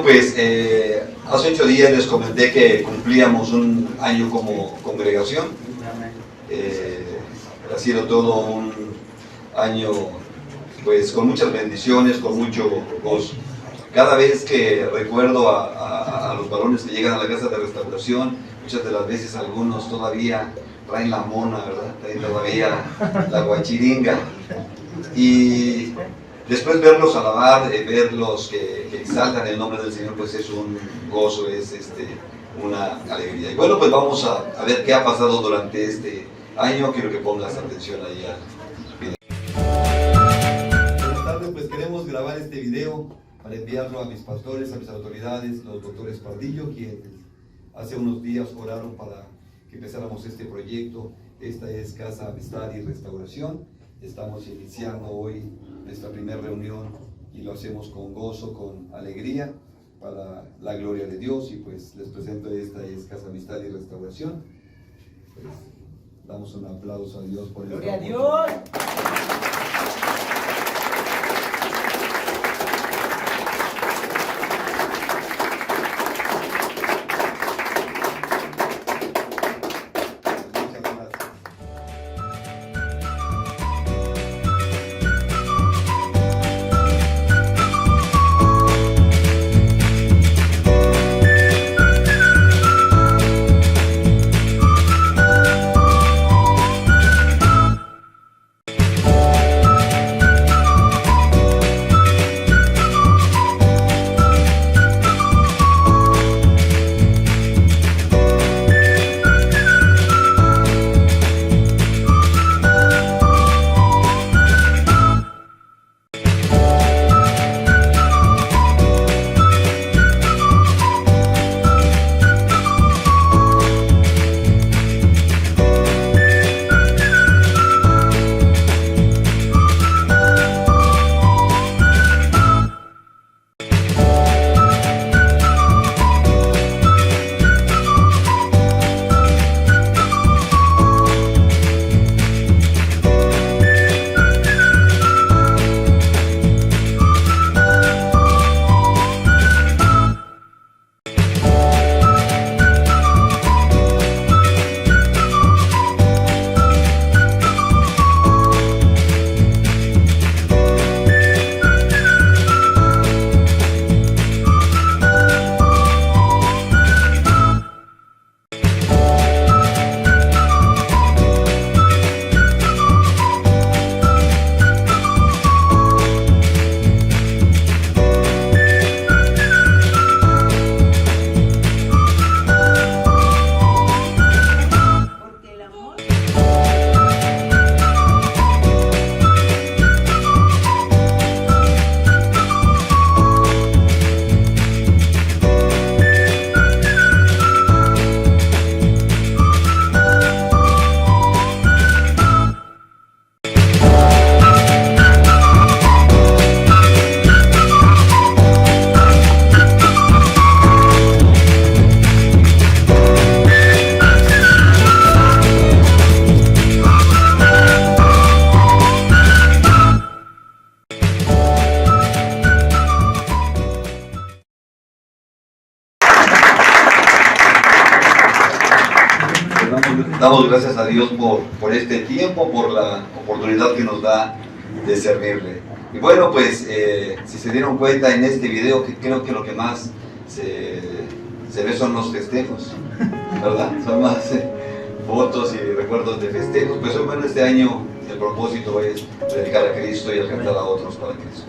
pues hace 8 días les comenté que cumplíamos un año como congregación. Ha sido todo un año pues con muchas bendiciones, con mucho gozo. Cada vez que recuerdo a los varones que llegan a la casa de restauración, muchas de las veces algunos todavía traen la mona, ¿verdad? Traen todavía la guachiringa. Y después verlos alabar, verlos que exaltan el nombre del Señor, pues es un gozo, es una alegría. Y bueno, pues vamos a ver qué ha pasado durante este año. Quiero que pongas atención ahí al video. Buenas tardes, pues queremos grabar este video para enviarlo a mis pastores, a mis autoridades, los doctores Pardillo, quienes hace unos días oraron para que empezáramos este proyecto. Esta es Casa Amistad y Restauración. Estamos iniciando hoy nuestra primera reunión y lo hacemos con gozo, con alegría, para la gloria de Dios. Y pues les presento, esta es Casa Amistad y Restauración. Pues, damos un aplauso a Dios por el ¡Gloria a Dios! Damos gracias a Dios por este tiempo, por la oportunidad que nos da de servirle. Y bueno, pues si se dieron cuenta en este video, que creo que lo que más se ve son los festejos, ¿verdad? Son más fotos y recuerdos de festejos. Pues bueno, este año el propósito es predicar a Cristo y alcanzar a otros para Cristo.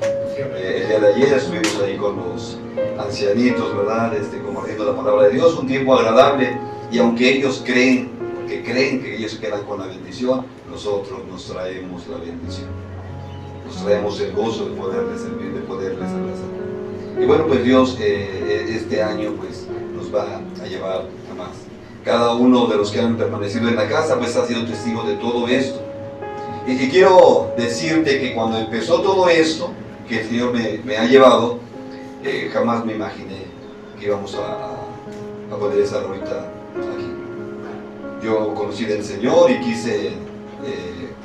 El día de ayer estuvimos ahí con los ancianitos, ¿verdad? Compartiendo la palabra de Dios, un tiempo agradable. Y aunque ellos creen que ellos quedan con la bendición, nosotros nos traemos la bendición. Nos traemos el gozo de poderles servir, de poderles abrazar. Y bueno, pues Dios este año pues nos va a llevar a más. Cada uno de los que han permanecido en la casa pues ha sido testigo de todo esto. Y quiero decirte que cuando empezó todo esto, que el Señor me ha llevado, jamás me imaginé que íbamos a poder estar ahorita aquí. Yo conocí del Señor y quise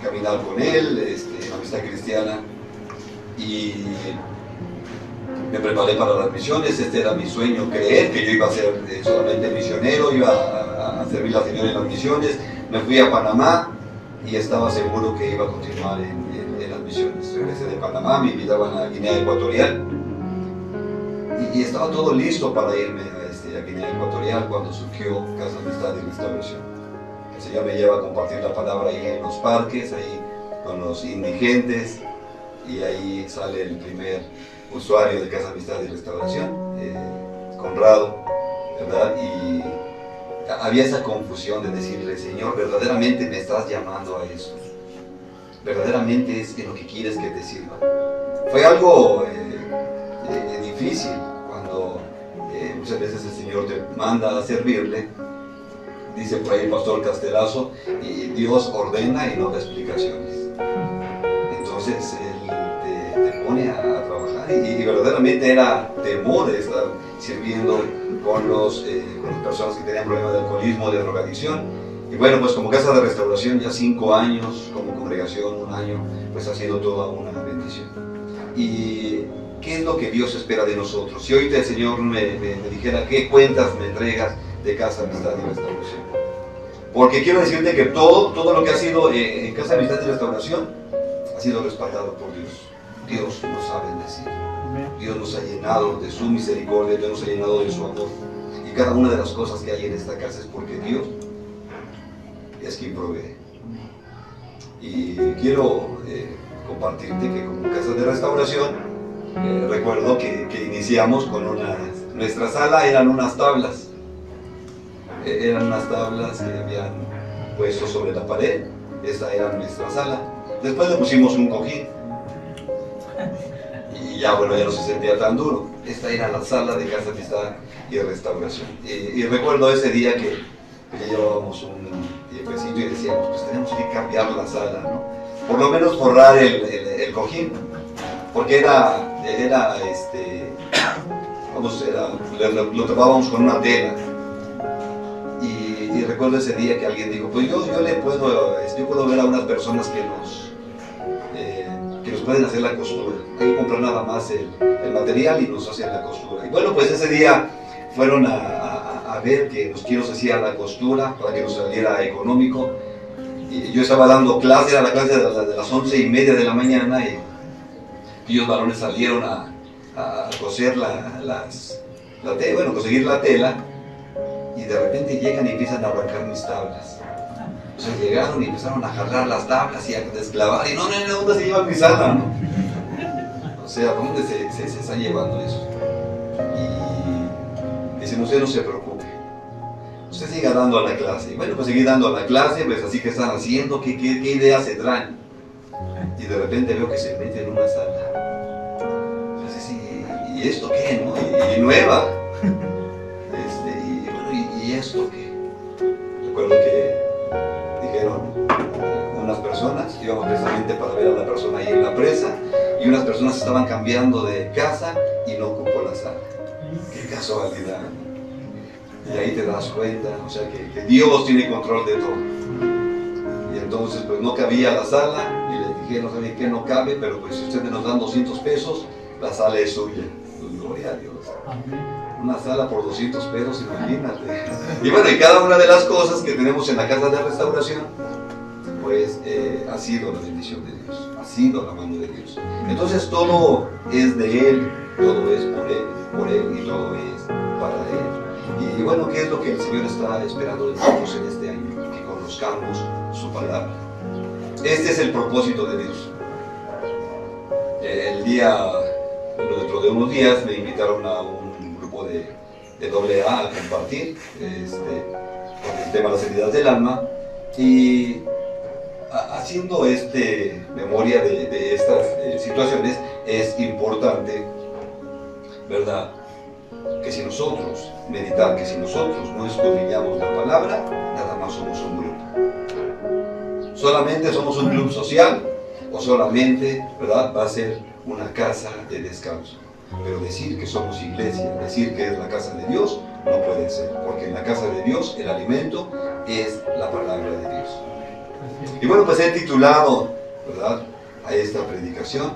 caminar con Él, amistad cristiana, y me preparé para las misiones. Este era mi sueño, creer que yo iba a ser solamente misionero, iba a servir al Señor en las misiones. Me fui a Panamá y estaba seguro que iba a continuar en las misiones. Regresé de Panamá, me invitaban a Guinea Ecuatorial y estaba todo listo para irme a Guinea Ecuatorial cuando surgió Casa Amistad y Restauración. El Señor me lleva a compartir la palabra ahí en los parques, ahí con los indigentes, y ahí sale el primer usuario de Casa Amistad y Restauración, Conrado, ¿verdad? Y había esa confusión de decirle: Señor, verdaderamente me estás llamando a eso, verdaderamente es en lo que quieres que te sirva. Fue algo difícil cuando muchas veces el Señor te manda a servirle. Dice por ahí el pastor Castelazo, y Dios ordena y no da explicaciones. Entonces Él te pone a trabajar, y verdaderamente era temor de estar sirviendo con las personas que tenían problemas de alcoholismo, de drogadicción. Y bueno, pues como Casa de Restauración ya 5 años, como congregación 1 año, pues ha sido toda una bendición. ¿Y qué es lo que Dios espera de nosotros? Si ahorita el Señor me dijera: ¿qué cuentas me entregas de Casa Amistad y Restauración? Porque quiero decirte que todo lo que ha sido en Casa Amistad y Restauración ha sido respaldado por Dios. Dios nos ha bendecido. Dios nos ha llenado de su misericordia, Dios nos ha llenado de su amor. Y cada una de las cosas que hay en esta casa es porque Dios es quien provee. Y quiero compartirte que como Casa de Restauración, recuerdo que iniciamos con nuestra sala eran unas tablas. Eran unas tablas que habían puesto sobre la pared. Esta era nuestra sala. Después le pusimos un cojín y ya no se sentía tan duro. Esta era la sala de Casa Amistad y Restauración. Y recuerdo ese día que llevábamos un tiempecito y decíamos: pues tenemos que cambiar la sala, ¿no? Por lo menos forrar el cojín, porque lo tapábamos con una tela. Y recuerdo ese día que alguien dijo: pues yo puedo ver a unas personas que nos pueden hacer la costura. Hay que comprar nada más el material y nos hacen la costura. Y bueno, pues ese día fueron a ver que quién nos hacía la costura para que nos saliera económico. Y yo estaba dando clase, era la clase de las 11:30 de la mañana, y ellos varones salieron a coser conseguir la tela. Y de repente llegan y empiezan a arrancar mis tablas. O sea, llegaron y empezaron a jalar las tablas y a desclavar. Y no, ¿dónde se lleva mi sala? ¿No? O sea, ¿dónde se está llevando eso? Y dicen: usted no se preocupe, usted siga dando a la clase. Y bueno, pues seguí dando a la clase, pues así que están haciendo, ¿qué ideas se traen? Y de repente veo que se meten en una sala. Entonces, ¿y esto qué? ¿No? Y nueva. ¿Y esto qué? Recuerdo que dijeron unas personas, íbamos precisamente para ver a la persona ahí en la presa, y unas personas estaban cambiando de casa y no ocupó la sala. Qué casualidad. Y ahí te das cuenta, o sea, que Dios tiene control de todo. Y entonces pues no cabía la sala, y les dije: no saben qué, no cabe, pero pues si ustedes nos dan 200 pesos, la sala es suya. Pues, gloria a Dios. Una sala por 200 pesos, imagínate. Y bueno, y cada una de las cosas que tenemos en la Casa de Restauración, pues ha sido la bendición de Dios, ha sido la mano de Dios. Entonces todo es de Él, todo es por Él y todo es para Él. Y bueno, ¿qué es lo que el Señor está esperando de nosotros en este año? Que conozcamos su palabra. Este es el propósito de Dios. Dentro de unos días me invitaron a un grupo de AA a compartir con el tema de la sanidad del alma, y haciendo memoria de estas situaciones, es importante, ¿verdad?, que si nosotros no escudriñamos la palabra, nada más somos un grupo. Solamente somos un club social, o solamente, ¿verdad?, va a ser una casa de descanso. Pero decir que somos iglesia, decir que es la casa de Dios, no puede ser, porque en la casa de Dios el alimento es la palabra de Dios. Y bueno, pues he titulado, ¿verdad?, a esta predicación: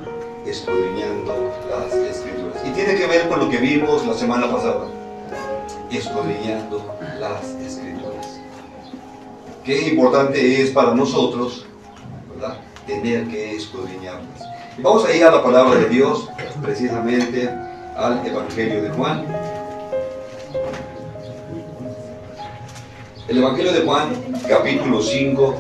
escudriñando las Escrituras. Y tiene que ver con lo que vimos la semana pasada, escudriñando las Escrituras. Qué importante es para nosotros, ¿verdad?, tener que escudriñarlas. Y vamos a ir a la palabra de Dios, precisamente al Evangelio de Juan. El Evangelio de Juan, capítulo 5.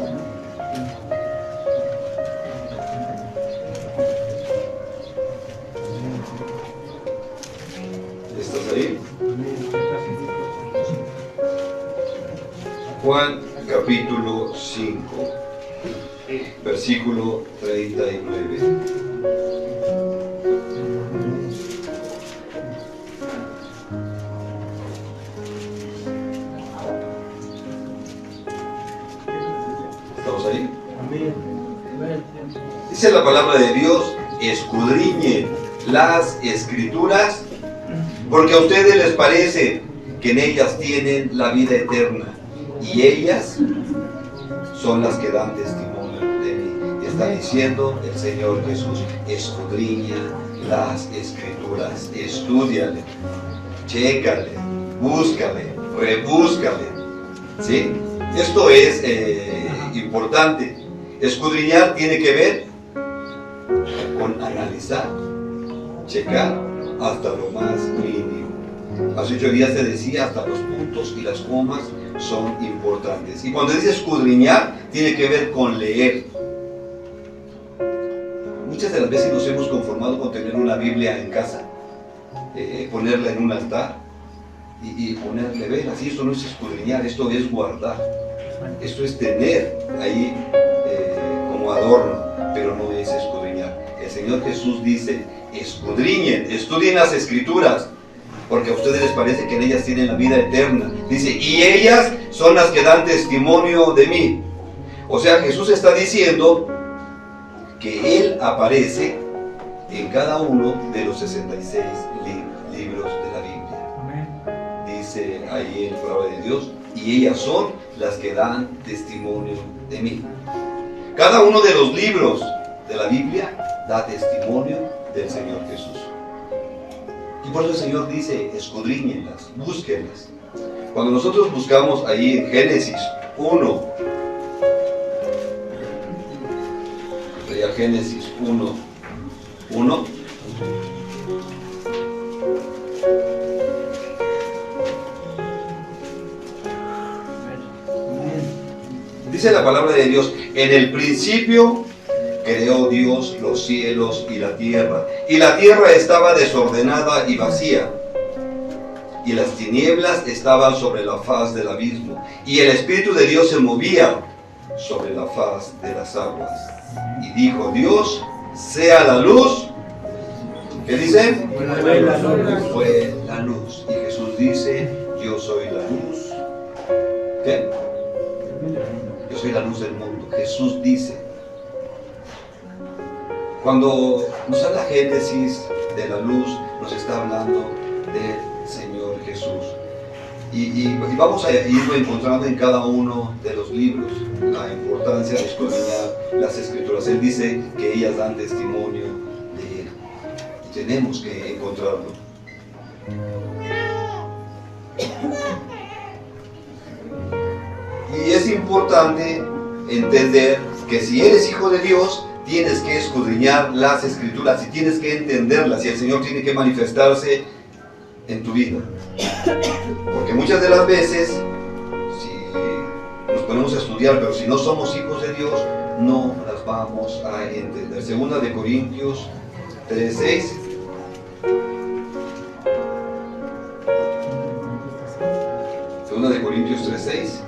¿Estás ahí? Juan, capítulo 5, versículo 39. Ahí. Dice la palabra de Dios: escudriñen las Escrituras, porque a ustedes les parece que en ellas tienen la vida eterna, y ellas son las que dan testimonio de mí. Y está diciendo el Señor Jesús: escudriña las Escrituras, estúdiale, chécale, búscale, rebúscale, ¿sí? Esto es importante. Escudriñar tiene que ver con analizar, checar hasta lo más mínimo. Hace 8 días te decía, hasta los puntos y las comas son importantes. Y cuando dice escudriñar, tiene que ver con leer. Muchas de las veces nos hemos conformado con tener una Biblia en casa, ponerla en un altar y ponerle velas. Y esto no es escudriñar, esto es guardar. Esto es tener ahí como adorno, pero no es escudriñar. El Señor Jesús dice: escudriñen, estudien las Escrituras, porque a ustedes les parece que en ellas tienen la vida eterna. Dice: y ellas son las que dan testimonio de mí. O sea, Jesús está diciendo que Él aparece en cada uno de los 66 libros de la Biblia. Dice ahí en la palabra de Dios: y ellas son las que dan testimonio de mí. Cada uno de los libros de la Biblia da testimonio del Señor Jesús. Y por eso el Señor dice: escudriñenlas, búsquenlas. Cuando nosotros buscamos ahí en Génesis 1, sería Génesis 1:1, dice la palabra de Dios: en el principio creó Dios los cielos y la tierra estaba desordenada y vacía, y las tinieblas estaban sobre la faz del abismo, y el Espíritu de Dios se movía sobre la faz de las aguas. Y dijo Dios: sea la luz. ¿Qué dice? Fue la luz. Y Jesús dice: yo soy la luz. ¿Qué? Yo soy la luz del mundo. Jesús dice. Cuando nos habla Génesis de la luz, nos está hablando del Señor Jesús. Y vamos a irlo encontrando en cada uno de los libros la importancia de escudriñar las Escrituras. Él dice que ellas dan testimonio de Él. Y tenemos que encontrarlo. Y es importante entender que si eres hijo de Dios, tienes que escudriñar las Escrituras y tienes que entenderlas, y el Señor tiene que manifestarse en tu vida. Porque muchas de las veces, si nos ponemos a estudiar, pero si no somos hijos de Dios, no las vamos a entender. 2 de Corintios 3:6. Segunda de Corintios 3:6.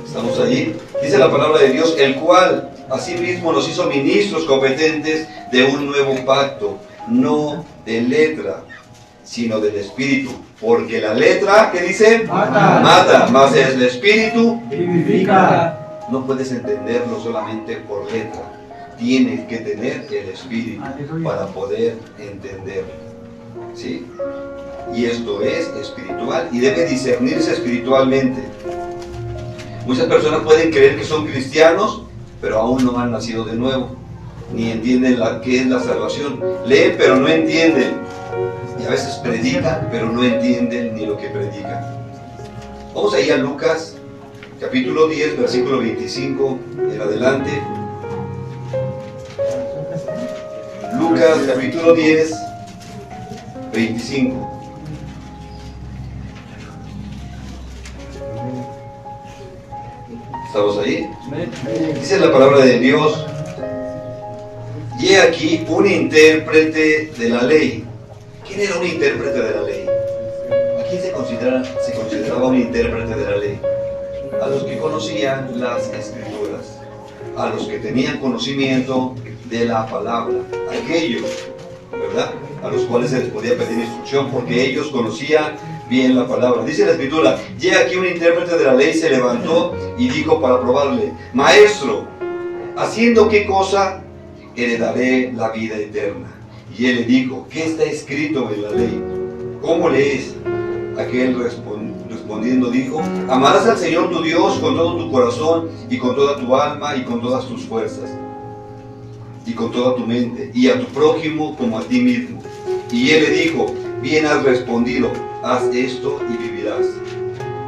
Estamos allí. Dice la palabra de Dios: el cual asimismo nos hizo ministros competentes de un nuevo pacto, no de letra, sino del Espíritu. Porque la letra, ¿qué dice? Mata, mas el Espíritu vivifica. No puedes entenderlo solamente por letra. Tienes que tener el Espíritu para poder entenderlo. ¿Sí? Y esto es espiritual y debe discernirse espiritualmente. Muchas personas pueden creer que son cristianos, pero aún no han nacido de nuevo, ni entienden qué es la salvación. Leen, pero no entienden. Y a veces predican, pero no entienden ni lo que predican. Vamos ahí a Lucas, capítulo 10, versículo 25 en adelante. Lucas, capítulo 10, 25. ¿Estamos ahí? Dice la palabra de Dios: y he aquí un intérprete de la ley. ¿Quién era un intérprete de la ley? ¿A quién se consideraba un intérprete de la ley? A los que conocían las escrituras, a los que tenían conocimiento de la palabra, aquellos, ¿verdad?, a los cuales se les podía pedir instrucción porque ellos conocían bien la palabra. Dice la escritura: y aquí un intérprete de la ley se levantó y dijo para probarle: Maestro, ¿haciendo qué cosa heredaré la vida eterna? Y él le dijo: ¿qué está escrito en la ley? ¿Cómo lees? Aquel respondiendo dijo: amarás al Señor tu Dios con todo tu corazón y con toda tu alma y con todas tus fuerzas y con toda tu mente, y a tu prójimo como a ti mismo. Y él le dijo: bien has respondido, haz esto y vivirás.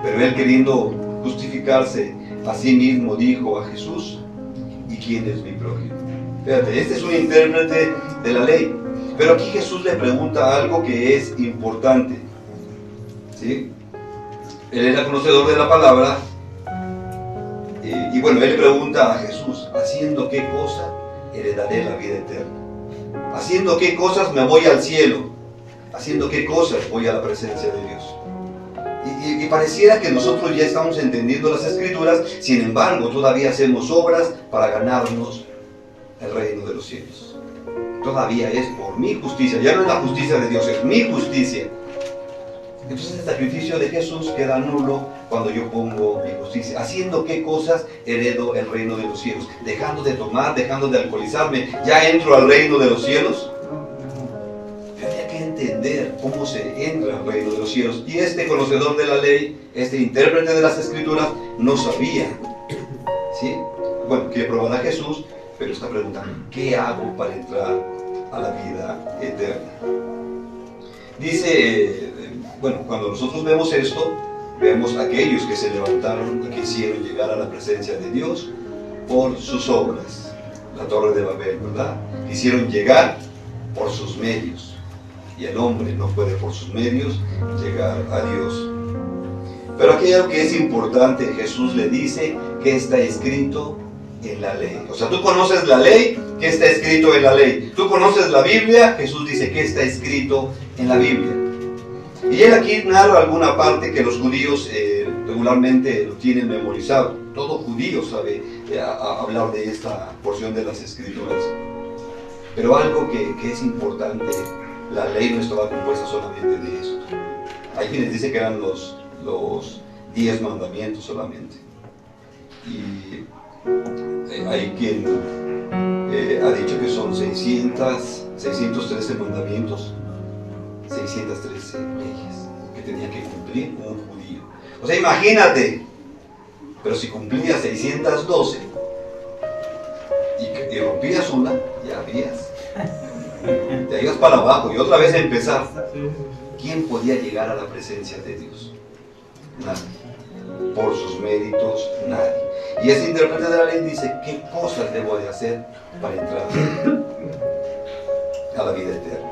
Pero él, queriendo justificarse a sí mismo, dijo a Jesús: ¿y quién es mi prójimo? Fíjate, este es un intérprete de la ley, pero aquí Jesús le pregunta algo que es importante, ¿sí? Él era conocedor de la palabra, y bueno, él le pregunta a Jesús: ¿haciendo qué cosa heredaré la vida eterna? ¿Haciendo qué cosas me voy al cielo? ¿Haciendo qué cosas voy a la presencia de Dios? Y pareciera que nosotros ya estamos entendiendo las Escrituras, sin embargo, todavía hacemos obras para ganarnos el reino de los cielos. Todavía es por mi justicia, ya no es la justicia de Dios, es mi justicia. Entonces el sacrificio de Jesús queda nulo cuando yo pongo mi justicia. ¿Haciendo qué cosas heredo el reino de los cielos? Dejando de tomar, dejando de alcoholizarme, ¿ya entro al reino de los cielos? Tendría que entender cómo se entra al reino de los cielos. Y este conocedor de la ley, este intérprete de las Escrituras, no sabía, ¿sí? Bueno, quiere probar a Jesús, pero está preguntando: ¿qué hago para entrar a la vida eterna? Dice, bueno, cuando nosotros vemos esto, vemos a aquellos que se levantaron y quisieron llegar a la presencia de Dios por sus obras. La Torre de Babel, ¿verdad? Quisieron llegar por sus medios, y el hombre no puede por sus medios llegar a Dios. Pero aquí hay algo que es importante. Jesús le dice que está escrito en la ley. O sea, tú conoces la ley, ¿qué está escrito en la ley? Tú conoces la Biblia, Jesús dice que está escrito en la Biblia. Y él aquí narra alguna parte que los judíos regularmente lo tienen memorizado. Todo judío sabe hablar de esta porción de las Escrituras. Pero algo que es importante: la ley no estaba compuesta solamente de esto. Hay quienes dicen que eran los 10 mandamientos solamente. Y hay quien ha dicho que son 613 mandamientos, 613 leyes que tenía que cumplir un judío. O sea, imagínate, pero si cumplías 612 y rompías una, ya habías, te ibas para abajo y otra vez a empezar. ¿Quién podía llegar a la presencia de Dios? Nadie. Por sus méritos, nadie. Y ese intérprete de la ley dice: ¿qué cosas debo de hacer para entrar a la vida eterna?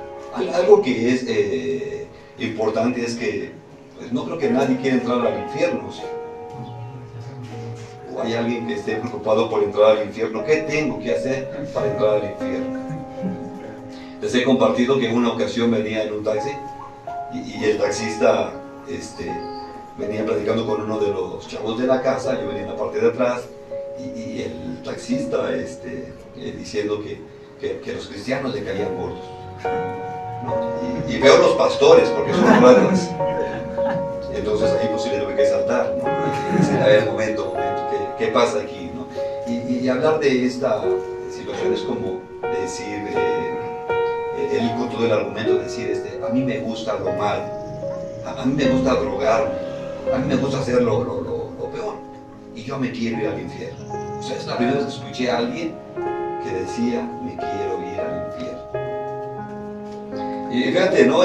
Algo que es importante es que pues, no creo que nadie quiera entrar al infierno, ¿sí? O hay alguien que esté preocupado por entrar al infierno. ¿Qué tengo que hacer para entrar al infierno? Les he compartido que en una ocasión venía en un taxi y el taxista venía platicando con uno de los chavos de la casa. Yo venía en la parte de atrás y el taxista diciendo que los cristianos le caían gordos, ¿no? Y veo los pastores porque son ratas. Entonces ahí pues sí le tuve que saltar, ¿no? Y decir: a ver, momento, ¿qué pasa aquí, no? Y hablar de esta situación es como decir, el punto del argumento es decir, a mí me gusta lo mal, a mí me gusta drogarme, a mí me gusta hacer lo peor. y yo me quiero ir al infierno. O sea, es la primera vez que escuché a alguien que decía, me quiero ir al infierno. Y fíjate, ¿no?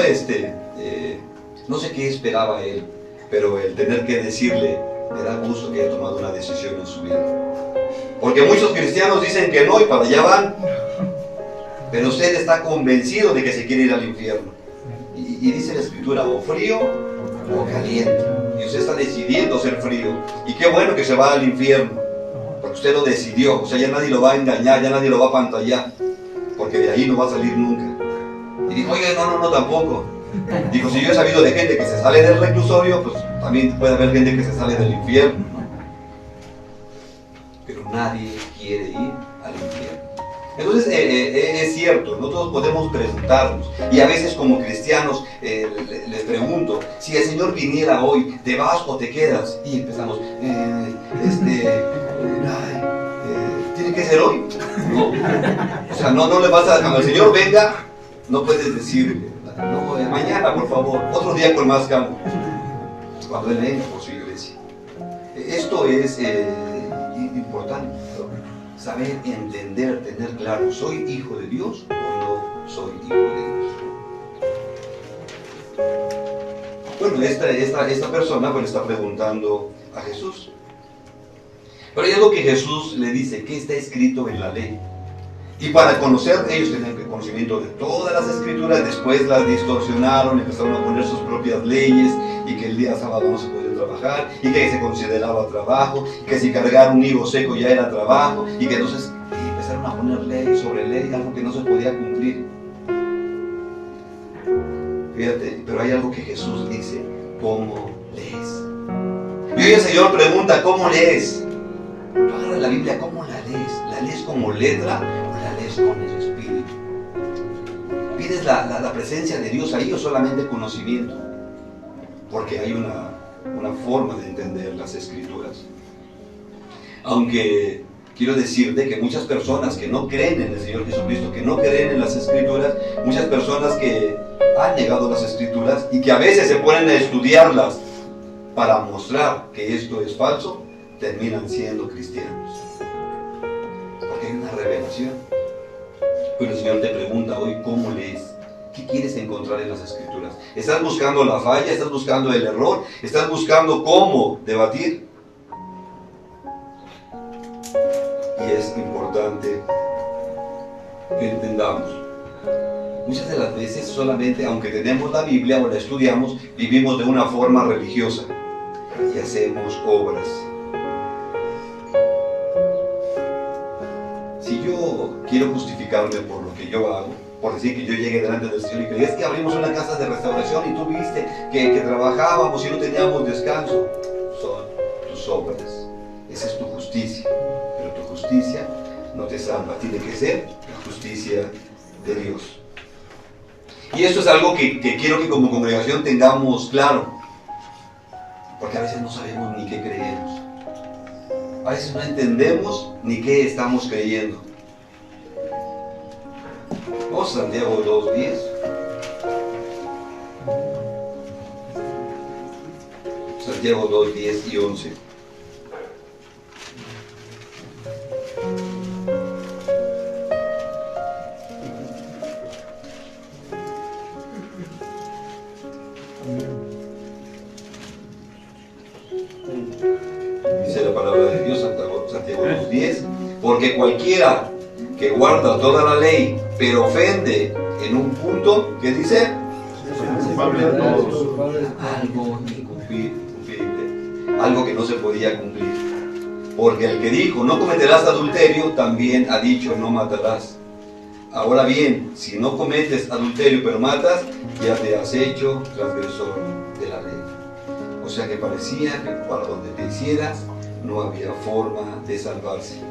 No sé qué esperaba él, pero el tener que decirle, me da gusto que haya tomado una decisión en su vida. Porque muchos cristianos dicen que no y para allá van. Pero usted está convencido de que se quiere ir al infierno. Y dice la Escritura, o frío o caliente. Y usted está decidiendo ser frío. Y qué bueno que se va al infierno. Porque usted lo decidió. O sea, ya nadie lo va a engañar, ya nadie lo va a pantallar. Porque de ahí no va a salir nunca. Y dijo, oye, no, tampoco. Dijo, si yo he sabido de gente que se sale del reclusorio, pues también puede haber gente que se sale del infierno, ¿no? Pero nadie quiere ir al infierno. Entonces, es cierto, no todos podemos preguntarnos. Y a veces como cristianos les pregunto, si el Señor viniera hoy, ¿te vas o te quedas? Y empezamos, ¿tiene que ser hoy? No. O sea, no le vas a, cuando el Señor venga, no puedes decirle, no, mañana por favor, otro día con más calma. Cuando Él venga por su iglesia. Esto es importante, ¿no? Saber, entender, tener claro, ¿soy hijo de Dios o no soy hijo de Dios? Bueno, esta persona pues, le está preguntando a Jesús. Pero hay algo que Jesús le dice, ¿qué está escrito en la ley? Y para conocer, ellos tenían conocimiento de todas las escrituras, después las distorsionaron, empezaron a poner sus propias leyes, y que el día sábado no se podía trabajar, y que se consideraba trabajo, que si cargar un higo seco ya era trabajo, y que entonces empezaron a poner ley sobre ley, algo que no se podía cumplir. Fíjate, pero hay algo que Jesús dice, ¿cómo lees? Y hoy el Señor pregunta, ¿cómo lees? Tú agarras la Biblia, ¿cómo la lees? ¿La lees como letra o la lees con el Espíritu? ¿Pides la presencia de Dios ahí o solamente conocimiento? Porque hay una forma de entender las Escrituras. Aunque quiero decirte que muchas personas que no creen en el Señor Jesucristo, que no creen en las Escrituras, muchas personas que han negado las Escrituras y que a veces se ponen a estudiarlas para mostrar que esto es falso, terminan siendo cristianos. Porque hay una revelación. Pero el Señor te pregunta hoy, ¿cómo lees? ¿Qué quieres encontrar en las Escrituras? ¿Estás buscando la falla? ¿Estás buscando el error? ¿Estás buscando cómo debatir? Y es importante que entendamos. Muchas de las veces solamente, aunque tenemos la Biblia o la estudiamos, vivimos de una forma religiosa y hacemos obras. Si yo quiero justificarme por lo que yo hago, por decir que yo llegué delante del Señor y que es que abrimos una casa de restauración y tú viste que trabajábamos y no teníamos descanso, son tus obras. Esa es tu justicia, pero tu justicia no te salva, tiene que ser la justicia de Dios. Y esto es algo que quiero que como congregación tengamos claro, porque a veces no sabemos ni qué creemos. A veces no entendemos ni qué estamos creyendo. Vamos a Santiago 2:10. Santiago 2:10 y 11. Dice la palabra de Dios, Santiago 2:10, porque cualquiera que guarda toda la ley, pero ofende en un punto, ¿qué dice? Algo incumplible, algo que no se podía cumplir. Porque el que dijo, no cometerás adulterio, también ha dicho, no matarás. Ahora bien, si no cometes adulterio pero matas, ya te has hecho transgresor de la ley. O sea que parecía que para donde te hicieras, no había forma de salvarse.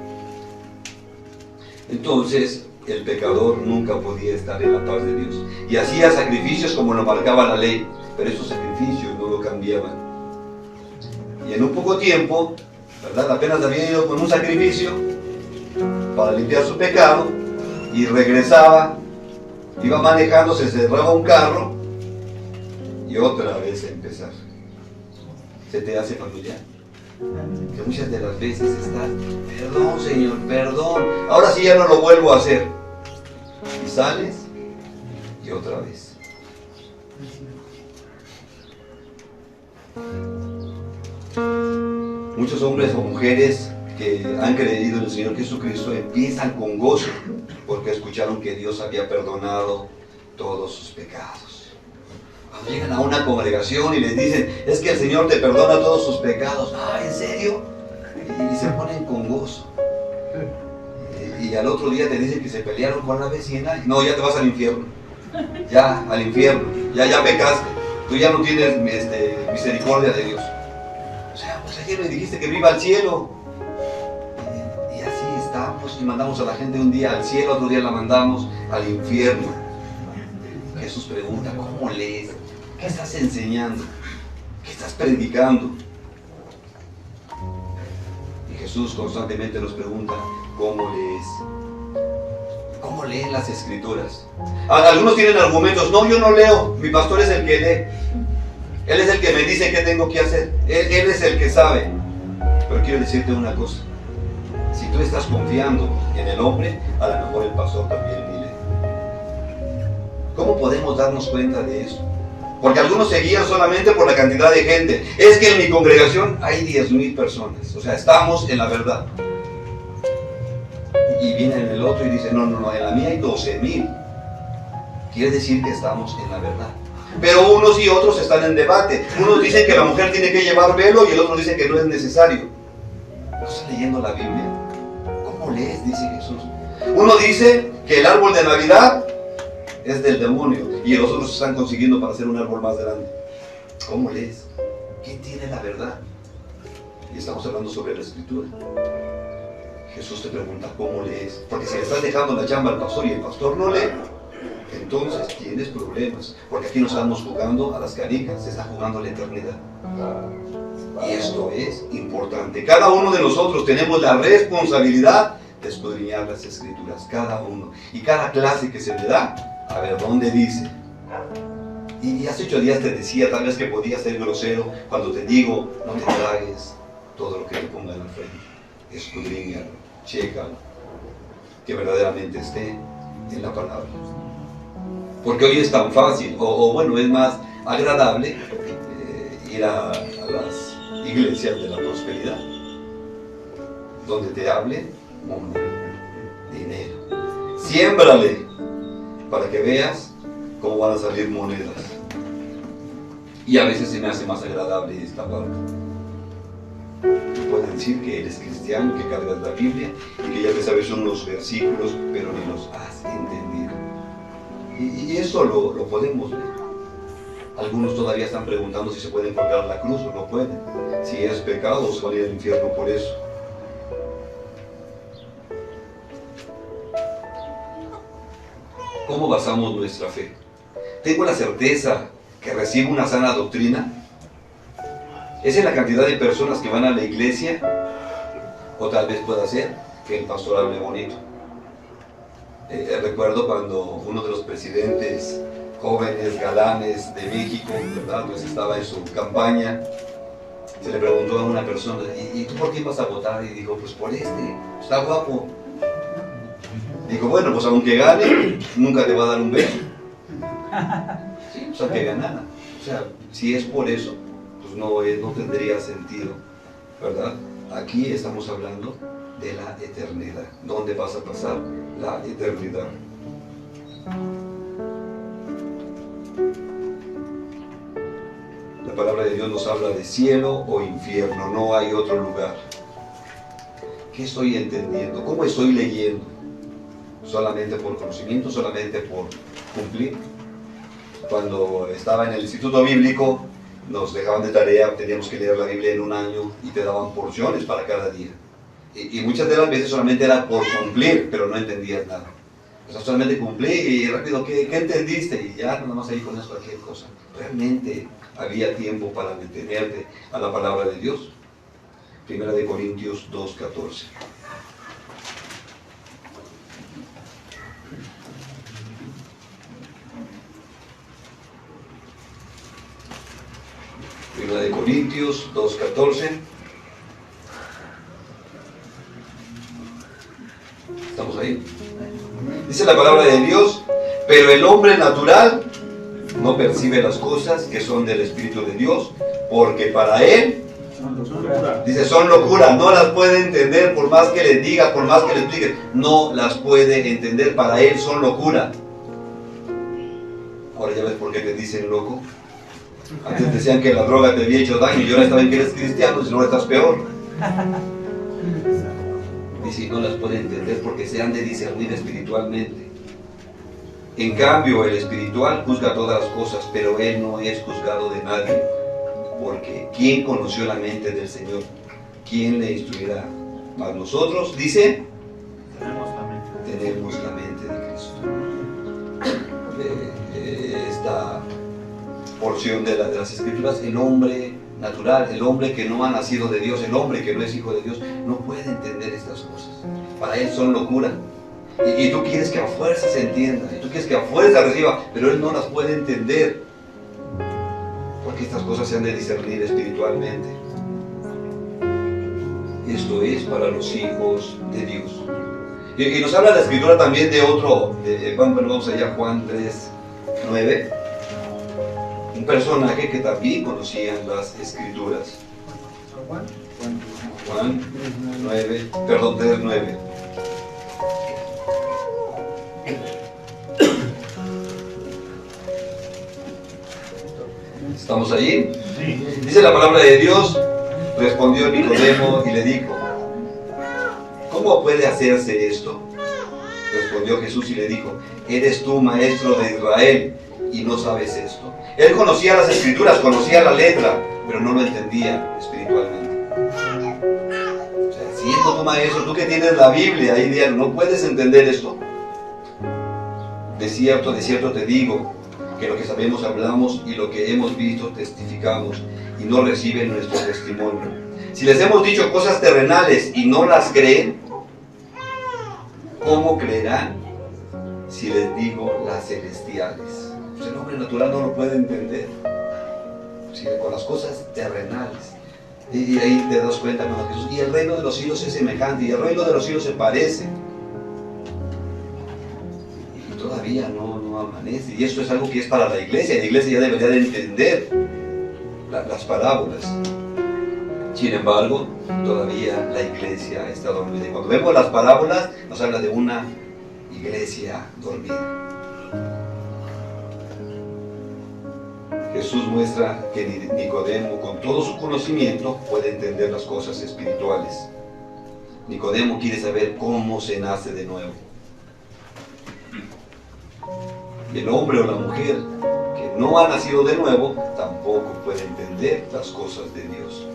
Entonces, el pecador nunca podía estar en la paz de Dios. Y hacía sacrificios como lo marcaba la ley, pero esos sacrificios no lo cambiaban. Y en un poco tiempo, ¿verdad? Apenas había ido con un sacrificio para limpiar su pecado y regresaba, iba manejando, se cerraba un carro y otra vez a empezar. ¿Se te hace familiar? Que muchas de las veces estás, perdón Señor, perdón, ahora sí ya no lo vuelvo a hacer. Y sales y otra vez. Muchos hombres o mujeres que han creído en el Señor Jesucristo empiezan con gozo porque escucharon que Dios había perdonado todos sus pecados. Cuando llegan a una congregación y les dicen, es que el Señor te perdona todos sus pecados. Ah, ¿en serio? Y se ponen con gozo. Y al otro día te dicen que se pelearon con la vecina. No, ya te vas al infierno. Ya, al infierno. Ya pecaste. Tú ya no tienes misericordia de Dios. O sea, pues ayer me dijiste que viva al cielo. Y así estamos y mandamos a la gente un día al cielo, otro día la mandamos al infierno. Jesús pregunta, ¿cómo lees? ¿Qué estás enseñando? ¿Qué estás predicando? Y Jesús constantemente nos pregunta, ¿cómo lees? ¿Cómo leen las Escrituras? Algunos tienen argumentos, no, yo no leo, mi pastor es el que lee. Él es el que me dice qué tengo que hacer. Él es el que sabe. Pero quiero decirte una cosa. Si tú estás confiando en el hombre, a lo mejor el pastor también lee. ¿Cómo podemos darnos cuenta de eso? Porque algunos se guían solamente por la cantidad de gente. Es que en mi congregación hay 10,000 personas. O sea, estamos en la verdad. Y viene el otro y dice, no, en la mía hay 12,000. Quiere decir que estamos en la verdad. Pero unos y otros están en debate. Unos dicen que la mujer tiene que llevar velo y el otro dice que no es necesario. ¿No estás leyendo la Biblia? ¿Cómo lees? Dice Jesús. Uno dice que el árbol de Navidad es del demonio y los otros están consiguiendo para hacer un árbol más grande. ¿Cómo lees? ¿Quién tiene la verdad? Y estamos hablando sobre la Escritura. Jesús te pregunta, ¿cómo lees? Porque si le estás dejando la chamba al pastor y el pastor no lee, entonces tienes problemas, porque aquí no estamos jugando a las canicas, se está jugando a la eternidad. Y esto es importante. Cada uno de nosotros tenemos la responsabilidad de escudriñar las Escrituras, cada uno. Y cada clase que se le da, a ver dónde dice. Y hace 8 días te decía, tal vez que podía ser grosero, cuando te digo, no te tragues todo lo que te pongan al frente. Escudriñalo, chécalo, que verdaderamente esté en la palabra. Porque hoy es tan fácil, o bueno, es más agradable ir a las iglesias de la prosperidad, donde te hablen dinero. Siémbrale para que veas cómo van a salir monedas. Y a veces se me hace más agradable esta parte. Puedes decir que eres cristiano, que cargas la Biblia y que ya te sabes unos versículos, pero ni los has entendido. Y eso lo podemos ver. Algunos todavía están preguntando si se pueden colgar la cruz o no pueden. Si es pecado o se van a ir al infierno por eso. ¿Cómo basamos nuestra fe? ¿Tengo la certeza que recibo una sana doctrina? ¿Es en la cantidad de personas que van a la iglesia? O tal vez pueda ser que el pastor hable bonito. Recuerdo cuando uno de los presidentes jóvenes, galanes de México, ¿verdad? Pues estaba en su campaña, se le preguntó a una persona, ¿y tú por quién vas a votar? Y dijo, pues por está guapo. Dijo, bueno, pues aunque gane, nunca te va a dar un beso. Sí, pues aunque ganara. O sea, si es por eso, pues no tendría sentido, ¿verdad? Aquí estamos hablando de la eternidad. ¿Dónde vas a pasar la eternidad? La palabra de Dios nos habla de cielo o infierno, no hay otro lugar. ¿Qué estoy entendiendo? ¿Cómo estoy leyendo? ¿Solamente por conocimiento? ¿Solamente por cumplir? Cuando estaba en el instituto bíblico, nos dejaban de tarea, teníamos que leer la Biblia en un año y te daban porciones para cada día. Y muchas de las veces solamente era por cumplir, pero no entendías nada. O sea, solamente cumplí y rápido, ¿qué entendiste? Y ya nada más ahí con eso cualquier cosa. Realmente había tiempo para detenerte a la palabra de Dios. 1 Corintios 2:14. Primera de Corintios 2:14. Dice la palabra de Dios, pero el hombre natural no percibe las cosas que son del Espíritu de Dios, porque para él, dice, son locura, no las puede entender por más que le diga, por más que le explique, no las puede entender, para él son locura. Ahora ya ves por qué te dicen loco. Antes decían que la droga te había hecho daño y ahora saben que eres cristiano, si no estás peor. Dice, no las puede entender porque se han de discernir espiritualmente. En cambio, el espiritual juzga todas las cosas, pero él no es juzgado de nadie. Porque ¿quién conoció la mente del Señor? ¿Quién le instruirá? Mas nosotros, dice, tenemos la mente de Cristo. Esta porción de las Escrituras, el hombre natural, el hombre que no ha nacido de Dios, el hombre que no es hijo de Dios, no puede entender estas cosas. Para él son locura. Y tú quieres que a fuerza se entienda, y tú quieres que a fuerza reciba, pero él no las puede entender. Porque estas cosas se han de discernir espiritualmente. Esto es para los hijos de Dios. Y nos habla la Escritura también de otro, vamos allá, Juan 3:9. Un personaje que también conocía las Escrituras. Juan 3:9. ¿Estamos allí? Sí. Dice la palabra de Dios, respondió Nicodemo y le dijo, ¿cómo puede hacerse esto? Respondió Jesús y le dijo, ¿eres tú maestro de Israel y no sabes esto? Él conocía las Escrituras, conocía la letra, pero no lo entendía espiritualmente. O sea, siendo tu maestro, tú que tienes la Biblia ahí diario, no puedes entender esto. De cierto te digo, que lo que sabemos hablamos y lo que hemos visto testificamos y no reciben nuestro testimonio. Si les hemos dicho cosas terrenales y no las creen, ¿cómo creerán si les digo las celestiales? Pues el hombre natural no lo puede entender. ¿Sí? Con las cosas terrenales. Y ahí te das cuenta con Jesús. Y el reino de los cielos es semejante, y el reino de los cielos se parece. Todavía no amanece, y esto es algo que es para la iglesia ya debería de entender las parábolas. Sin embargo, todavía la iglesia está dormida, y cuando vemos las parábolas nos habla de una iglesia dormida. Jesús muestra que Nicodemo, con todo su conocimiento, puede entender las cosas espirituales. Nicodemo quiere saber cómo se nace de nuevo. El hombre o la mujer que no ha nacido de nuevo tampoco puede entender las cosas de Dios.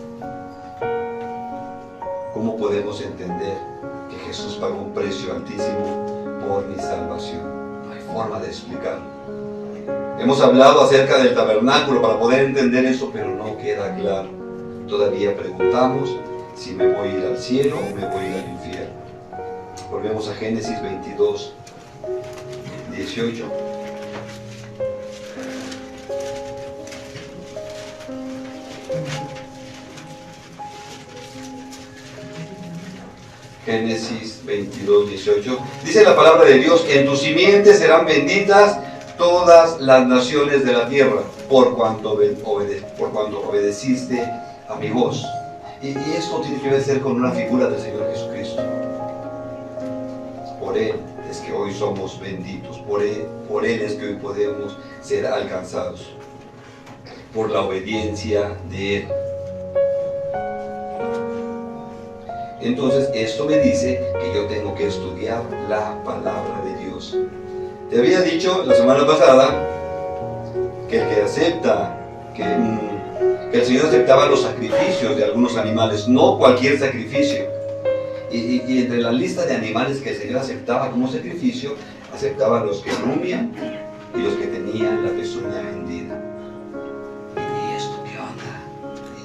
¿Cómo podemos entender que Jesús pagó un precio altísimo por mi salvación? No hay forma de explicarlo. Hemos hablado acerca del tabernáculo para poder entender eso, pero no queda claro. Todavía preguntamos si me voy a ir al cielo o me voy a ir al infierno. Volvemos a Génesis 22:18. Génesis 22:18. Dice la palabra de Dios, en tu simiente serán benditas todas las naciones de la tierra, por cuanto obedeciste a mi voz. Y esto tiene que ver con una figura del Señor Jesucristo. Por Él es que hoy somos benditos, por Él es que hoy podemos ser alcanzados, por la obediencia de Él. Entonces esto me dice que yo tengo que estudiar la palabra de Dios. Te había dicho la semana pasada que el que acepta, que el Señor aceptaba los sacrificios de algunos animales, no cualquier sacrificio. Y entre la lista de animales que el Señor aceptaba como sacrificio, aceptaba los que rumian y los que tenían la pezuña hendida. ¿Y esto qué onda?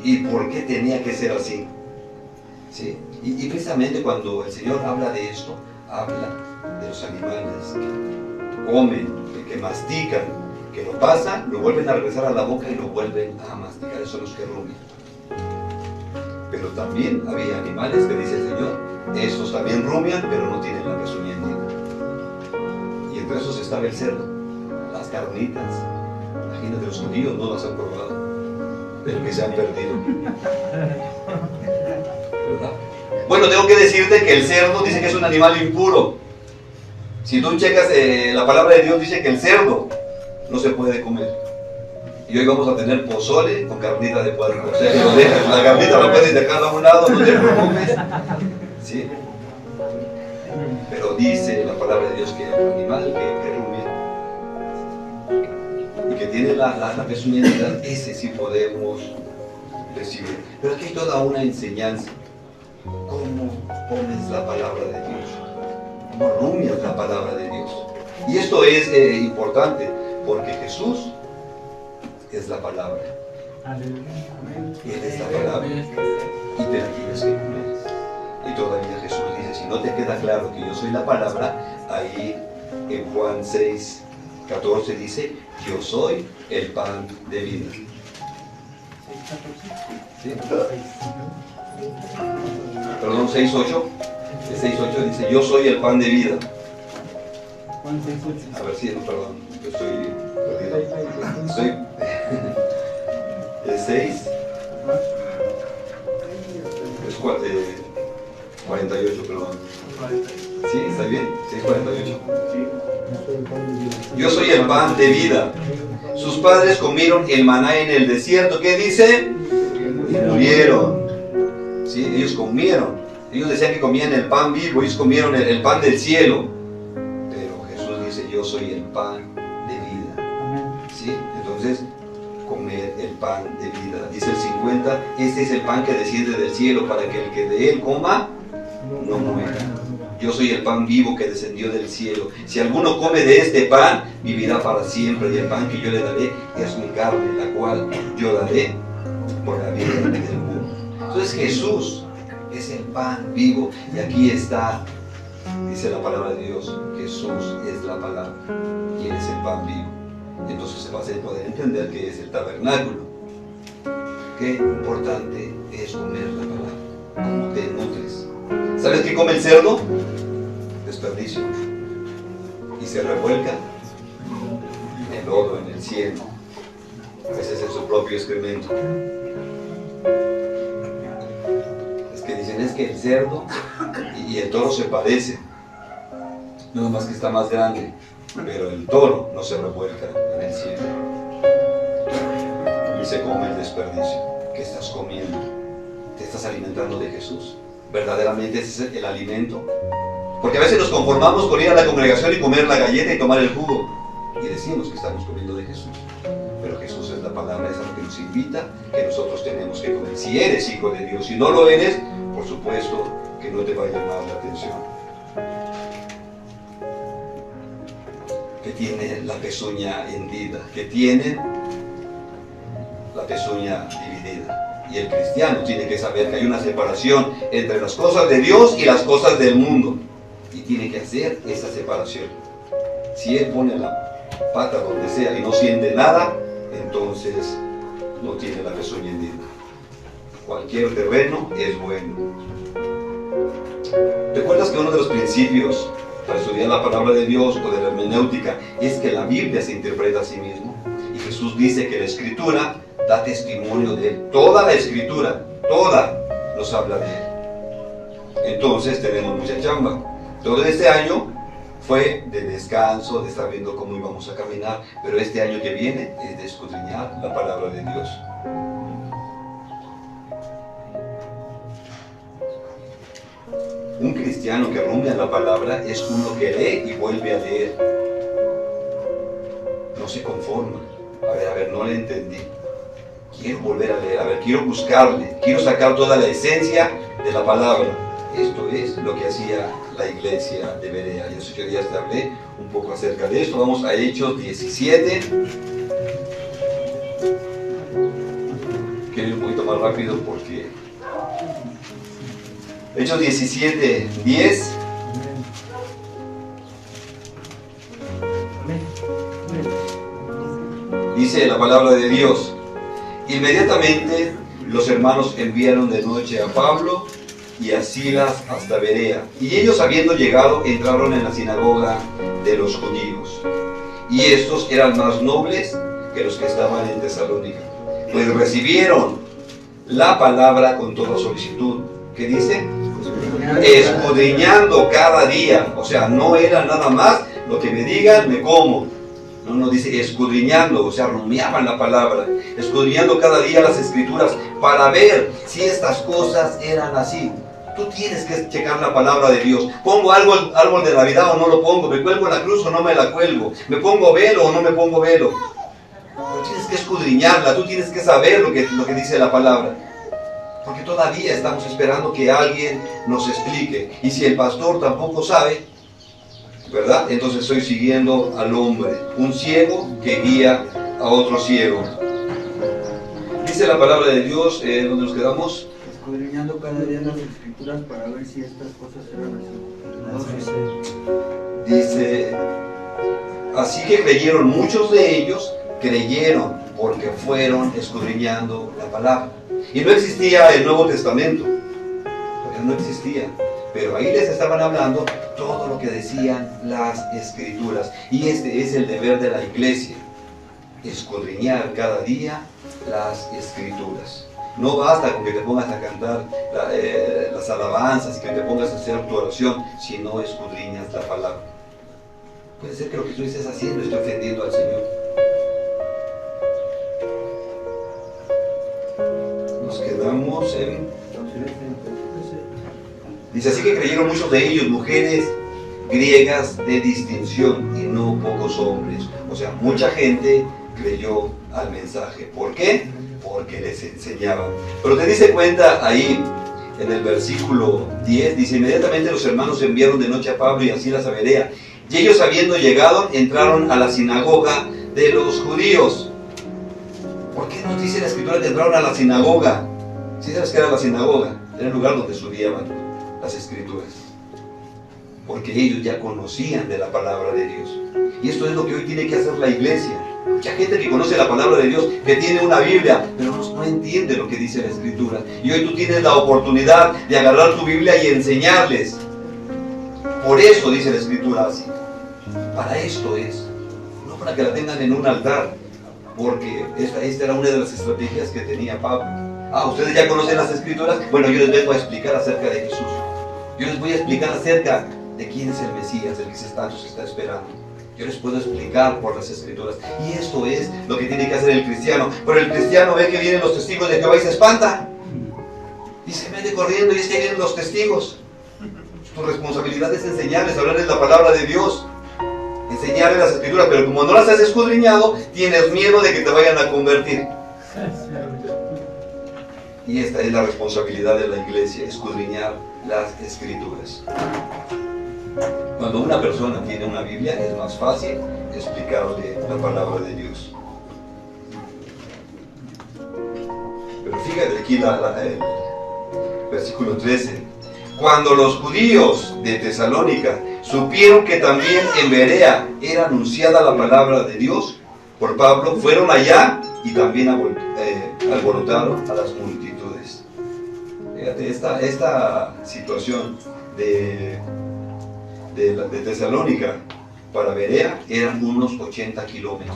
¿Y por qué tenía que ser así? ¿Sí? Y precisamente cuando el Señor habla de esto, habla de los animales que comen, que mastican, que lo pasan, lo vuelven a regresar a la boca y lo vuelven a masticar. Esos son los que rumian. Pero también había animales que dice el Señor, estos también rumian, pero no tienen la pezuña hendida. entre esos estaba el cerdo, las carnitas. Imagínate, los judíos no las han probado, pero que se han perdido. ¿Verdad? Bueno, tengo que decirte que el cerdo dice que es un animal impuro. Si tú checas la palabra de Dios, dice que el cerdo no se puede comer. Y hoy vamos a tener pozole con carnita de puerco. O sea, que lo dejas, la carnita la puedes dejar a un lado, no te preocupes. ¿Sí? Pero dice la palabra de Dios que el animal que rumia y que tiene la pezuña, ese sí podemos recibir. Pero aquí hay toda una enseñanza. ¿Cómo pones la palabra de Dios? ¿Cómo rumias la palabra de Dios? Y esto es importante, porque Jesús es la palabra. Él es la palabra. Y te la tienes que comer. Y todavía Jesús dice, si no te queda claro que yo soy la palabra, ahí en Juan 6:14 dice, yo soy el pan de vida. ¿Sí? Perdón, 6:8. El 6:8 dice, yo soy el pan de vida. A ver si, perdón, yo estoy perdido. Soy el 6. Es 48, perdón. ¿Sí? ¿Está bien? 6:48. Yo soy el pan de vida. Sus padres comieron el maná en el desierto. ¿Qué dice? Y murieron. ¿Sí? Ellos comieron. Ellos decían que comían el pan vivo. Ellos comieron el pan del cielo. Pero Jesús dice, yo soy el pan de vida. ¿Sí? Entonces, comer el pan de vida. Dice el 50, este es el pan que desciende del cielo para que el que de él coma no muera. Yo soy el pan vivo que descendió del cielo. Si alguno come de este pan, vivirá para siempre. Y el pan que yo le daré es mi carne, la cual yo daré por la vida del mundo. Entonces Jesús es el pan vivo. Y aquí está, dice la palabra de Dios, Jesús es la palabra. Y Él es el pan vivo. Entonces se va a poder entender que es el tabernáculo. Qué importante es comer la palabra. ¿Cómo te nutres? ¿Sabes qué come el cerdo? Desperdicio. Y se revuelca en el lodo, en el cielo. Ese es su propio excremento. Es que dicen, es que el cerdo y el toro se parecen. No más que está más grande. Pero el toro no se revuelca en el cielo. Y se come el desperdicio. ¿Qué estás comiendo? ¿Te estás alimentando de Jesús? ¿Verdaderamente ese es el alimento? Porque a veces nos conformamos con ir a la congregación y comer la galleta y tomar el jugo. Y decimos que estamos comiendo de Jesús. Pero Jesús es la palabra, es algo que nos invita, que nosotros tenemos que comer. Si eres hijo de Dios, si no lo eres, por supuesto que no te va a llamar la atención. Que tiene la pezuña hendida, que tiene la pezuña dividida. Y el cristiano tiene que saber que hay una separación entre las cosas de Dios y las cosas del mundo. Y tiene que hacer esa separación. Si él pone la pata donde sea y no siente nada, entonces no tiene la pezuña hendida. Cualquier terreno es bueno. ¿Recuerdas que uno de los principios para estudiar la palabra de Dios o de la hermenéutica es que la Biblia se interpreta a sí mismo? Y Jesús dice que la Escritura da testimonio de Él. Toda la Escritura, toda, nos habla de Él. Entonces tenemos mucha chamba. Todo este año fue de descanso, de estar viendo cómo íbamos a caminar, pero este año que viene es de escudriñar la palabra de Dios. Un cristiano que rumia la palabra es uno que lee y vuelve a leer. No se conforma. A ver, no le entendí. Quiero volver a leer, quiero buscarle, quiero sacar toda la esencia de la palabra. Esto es lo que hacía la iglesia de Berea. Yo sé que ya te hablé un poco acerca de esto. Vamos a Hechos 17. Quiero ir un poquito más rápido porque... Hechos 17, 10. Dice la palabra de Dios: inmediatamente los hermanos enviaron de noche a Pablo y a Silas hasta Berea. Y ellos, habiendo llegado, entraron en la sinagoga de los judíos. Y estos eran más nobles que los que estaban en Tesalónica, pues recibieron la palabra con toda solicitud. ¿Qué dice? Escudriñando cada día. O sea, no era nada más lo que me digan, me como. No dice escudriñando, o sea, rumiaban la palabra, escudriñando cada día las escrituras para ver si estas cosas eran así. Tú tienes que checar la palabra de Dios. ¿Pongo árbol de Navidad o no lo pongo? ¿Me cuelgo la cruz o no me la cuelgo? ¿Me pongo velo o no me pongo velo? Tú tienes que escudriñarla, tú tienes que saber lo que dice la palabra. Porque todavía estamos esperando que alguien nos explique. Y si el pastor tampoco sabe, ¿verdad? Entonces estoy siguiendo al hombre, un ciego que guía a otro ciego. Dice la palabra de Dios, ¿dónde nos quedamos? Escudriñando cada día las escrituras para ver si estas cosas eran así. Dice, así que creyeron, muchos de ellos creyeron porque fueron escudriñando la palabra. Y no existía el Nuevo Testamento, no existía. Pero ahí les estaban hablando todo lo que decían las Escrituras. Y este es el deber de la iglesia: escudriñar cada día las Escrituras. No basta con que te pongas a cantar las alabanzas y que te pongas a hacer tu oración si no escudriñas la palabra. Puede ser que lo que tú estés haciendo esté ofendiendo al Señor. Nos quedamos en... Dice, así que creyeron muchos de ellos, mujeres griegas de distinción y no pocos hombres. O sea, mucha gente creyó al mensaje. ¿Por qué? Porque les enseñaban. Pero te diste cuenta ahí en el versículo 10, dice, inmediatamente los hermanos enviaron de noche a Pablo y a Silas a Berea. Y ellos, habiendo llegado, entraron a la sinagoga de los judíos. ¿Por qué nos dice la escritura que entraron a la sinagoga? ¿Sí sabes qué era la sinagoga? Era el lugar donde estudiaban las escrituras, porque ellos ya conocían de la palabra de Dios. Y esto es lo que hoy tiene que hacer la iglesia. Mucha gente que conoce la palabra de Dios, que tiene una Biblia, pero no entiende lo que dice la escritura. Y hoy tú tienes la oportunidad de agarrar tu Biblia y enseñarles. Por eso dice la escritura así. Para esto es, no para que la tengan en un altar, porque esta era una de las estrategias que tenía Pablo. ¿Ustedes ya conocen las escrituras? Bueno, yo les vengo a explicar acerca de Jesús. Yo les voy a explicar acerca de quién es el Mesías, el que tanto se está esperando. Yo les puedo explicar por las escrituras. Y esto es lo que tiene que hacer el cristiano. Pero el cristiano ve que vienen los testigos de Jehová y se espanta. Y se mete corriendo y es que vienen los testigos. Tu responsabilidad es enseñarles, hablarles la palabra de Dios. Enseñarles las escrituras. Pero como no las has escudriñado, tienes miedo de que te vayan a convertir. Y esta es la responsabilidad de la iglesia, escudriñar las escrituras. Cuando una persona tiene una Biblia es más fácil explicarle la palabra de Dios. Pero fíjate aquí el versículo 13. Cuando los judíos de Tesalónica supieron que también en Berea era anunciada la palabra de Dios por Pablo, fueron allá y también alborotaron a las multitudes. Fíjate, esta situación de Tesalónica para Berea eran unos 80 kilómetros.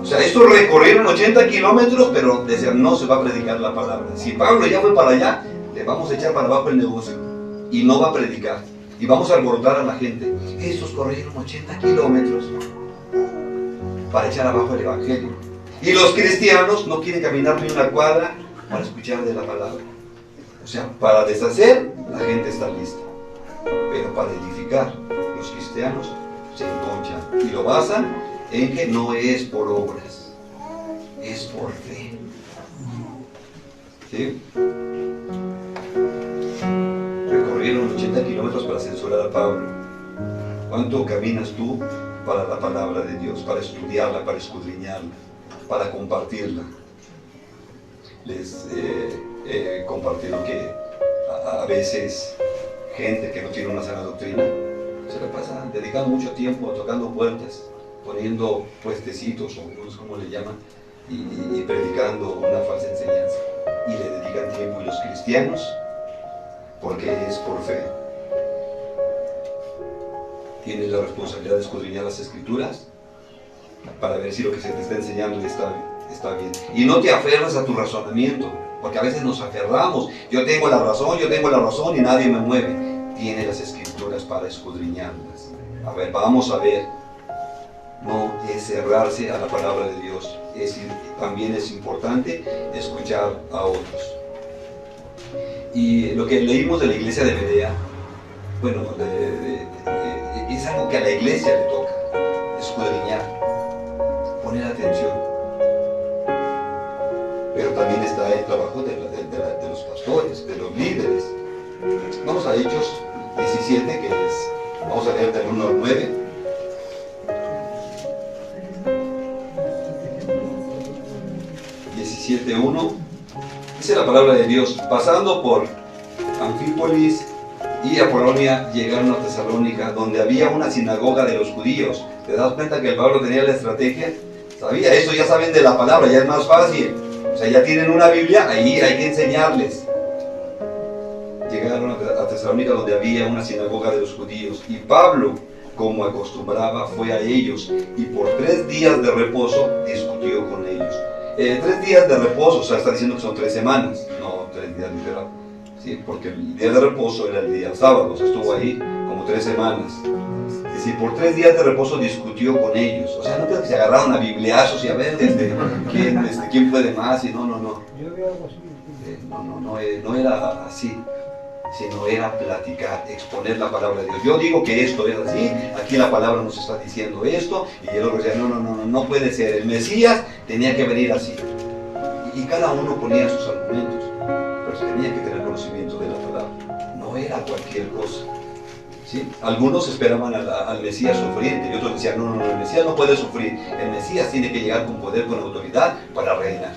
O sea, estos recorrieron 80 kilómetros, pero decían, no se va a predicar la palabra. Si Pablo ya fue para allá, le vamos a echar para abajo el negocio y no va a predicar. Y vamos a alborotar a la gente. Estos corrieron 80 kilómetros para echar abajo el evangelio. Y los cristianos no quieren caminar ni una cuadra para escuchar de la palabra. O sea, para deshacer, la gente está lista. Pero para edificar, los cristianos se enconchan. Y lo basan en que no es por obras, es por fe. ¿Sí? Recorrieron 80 kilómetros para censurar a Pablo. ¿Cuánto caminas tú para la palabra de Dios, para estudiarla, para escudriñarla, para compartirla? Les he compartido que a veces gente que no tiene una sana doctrina se la pasa dedicando mucho tiempo tocando puertas, poniendo puestecitos o no sé cómo le llaman, y predicando una falsa enseñanza, y le dedican tiempo. Y los cristianos porque es por fe. Tienes la responsabilidad de escudriñar las Escrituras para ver si lo que se te está enseñando está bien. Y no te aferras a tu razonamiento, porque a veces nos aferramos. Yo tengo la razón y nadie me mueve. Tienes las Escrituras para escudriñarlas. A ver, vamos a ver. No es cerrarse a la palabra de Dios. También es importante escuchar a otros. Y lo que leímos de la iglesia de Berea, bueno, es algo que a la iglesia le toca, escudriñar, poner atención. Pero también está el trabajo de los pastores, de los líderes. Vamos a Hechos 17, vamos a leer del 1 al 9. Dice la palabra de Dios: pasando por Anfípolis y Apolonia, llegaron a Tesalónica, donde había una sinagoga de los judíos. ¿Te das cuenta que el Pablo tenía la estrategia? Sabía eso, ya saben de la palabra, ya es más fácil. O sea, ya tienen una Biblia, ahí hay que enseñarles. Llegaron a Tesalónica, donde había una sinagoga de los judíos, y Pablo, como acostumbraba, fue a ellos, y por 3 días de reposo discutió con ellos. 3 días de reposo, o sea, está diciendo que son 3 semanas, no 3 días literal, ¿sí? Porque el día de reposo era el día sábado, o sea, estuvo ahí como 3 semanas. Es decir, por 3 días de reposo discutió con ellos. O sea, no creo que se agarraron a bibliazos y a ver quién puede más, y no. No era así, sino era platicar, exponer la palabra de Dios. Yo digo que esto es así, aquí la palabra nos está diciendo esto, y el otro decía, no puede ser, el Mesías tenía que venir así. Y cada uno ponía sus argumentos, pero se tenía que tener conocimiento de la palabra, no era cualquier cosa. ¿Sí? Algunos esperaban al Mesías sufriente, y otros decían, no, el Mesías no puede sufrir, el Mesías tiene que llegar con poder, con autoridad, para reinar.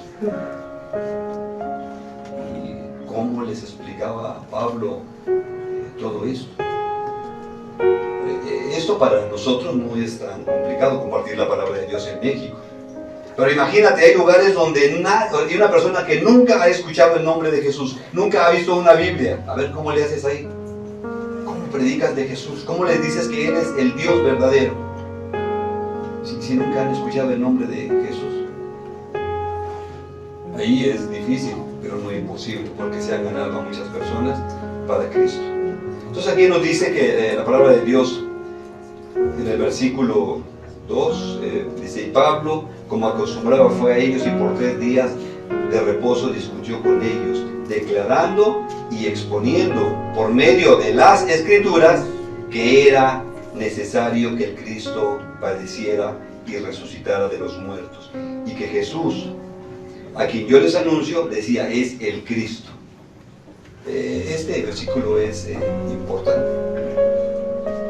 ¿Cómo les explicaba a Pablo todo esto? Esto para nosotros no es tan complicado, compartir la palabra de Dios en México. Pero imagínate, hay lugares donde hay una persona que nunca ha escuchado el nombre de Jesús, nunca ha visto una Biblia. A ver, ¿cómo le haces ahí? ¿Cómo predicas de Jesús? ¿Cómo les dices que Él es el Dios verdadero? Si nunca han escuchado el nombre de Jesús. Ahí es difícil, pero no imposible, porque se han ganado a muchas personas para Cristo. Entonces aquí nos dice que la palabra de Dios, en el versículo 2, dice, y Pablo, como acostumbraba, fue a ellos, y por 3 días de reposo discutió con ellos, declarando y exponiendo por medio de las Escrituras que era necesario que el Cristo padeciera y resucitara de los muertos, y que Jesús, a quien yo les anuncio, decía, es el Cristo. Este versículo es importante.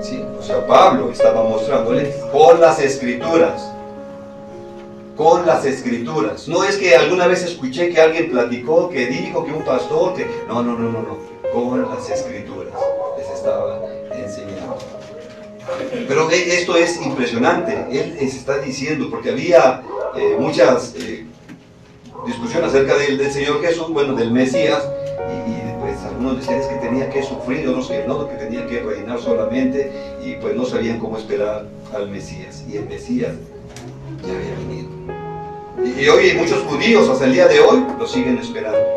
¿Sí? O sea, Pablo estaba mostrándole con las Escrituras. Con las Escrituras. No es que alguna vez escuché que alguien platicó, que dijo, que un pastor, que... No. Con las Escrituras les estaba enseñando. Pero esto es impresionante. Él les está diciendo, porque había muchas... discusión acerca del Señor Jesús, bueno, del Mesías, y pues algunos decían es que tenía que sufrir, otros que no, que tenía que reinar solamente, y pues no sabían cómo esperar al Mesías, y el Mesías ya había venido. Y hoy hay muchos judíos, hasta el día de hoy, lo siguen esperando,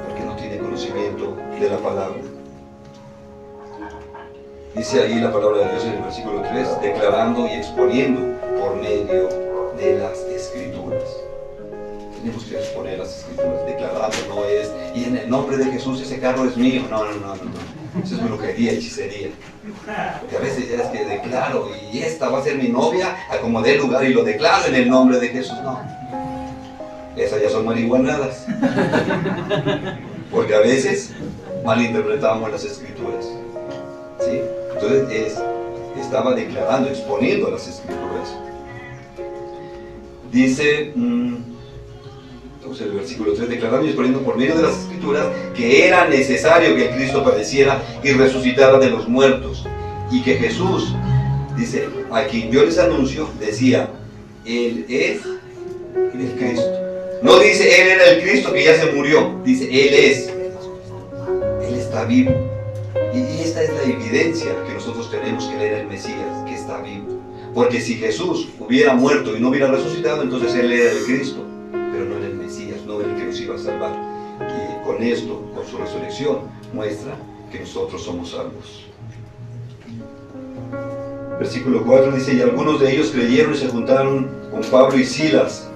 porque no tienen conocimiento de la palabra. Dice ahí la palabra de Dios en el versículo 3, declarando y exponiendo por medio de las Escrituras. Tenemos que exponer las Escrituras, declarando, no es, y en el nombre de Jesús ese carro es mío, no. Eso es brujería, hechicería. Porque a veces ya es que declaro, y esta va a ser mi novia, acomodé el lugar y lo declaro en el nombre de Jesús, no. Esas ya son marihuanadas. Porque a veces malinterpretamos las Escrituras. ¿Sí? Entonces estaba declarando, exponiendo las Escrituras. Dice... Entonces el versículo 3, declarando y exponiendo por medio de las Escrituras que era necesario que el Cristo padeciera y resucitara de los muertos, y que Jesús, dice, a quien yo les anuncio, decía, Él es el Cristo. No dice, Él era el Cristo que ya se murió, dice, Él es. está vivo. Y esta es la evidencia que nosotros tenemos que leer el Mesías, que está vivo. Porque si Jesús hubiera muerto y no hubiera resucitado, entonces Él era el Cristo, pero no era el Mesías, no era el que nos iba a salvar. Y con esto, con su resurrección, muestra que nosotros somos salvos. Versículo 4 dice: y algunos de ellos creyeron y se juntaron con Pablo y Silas.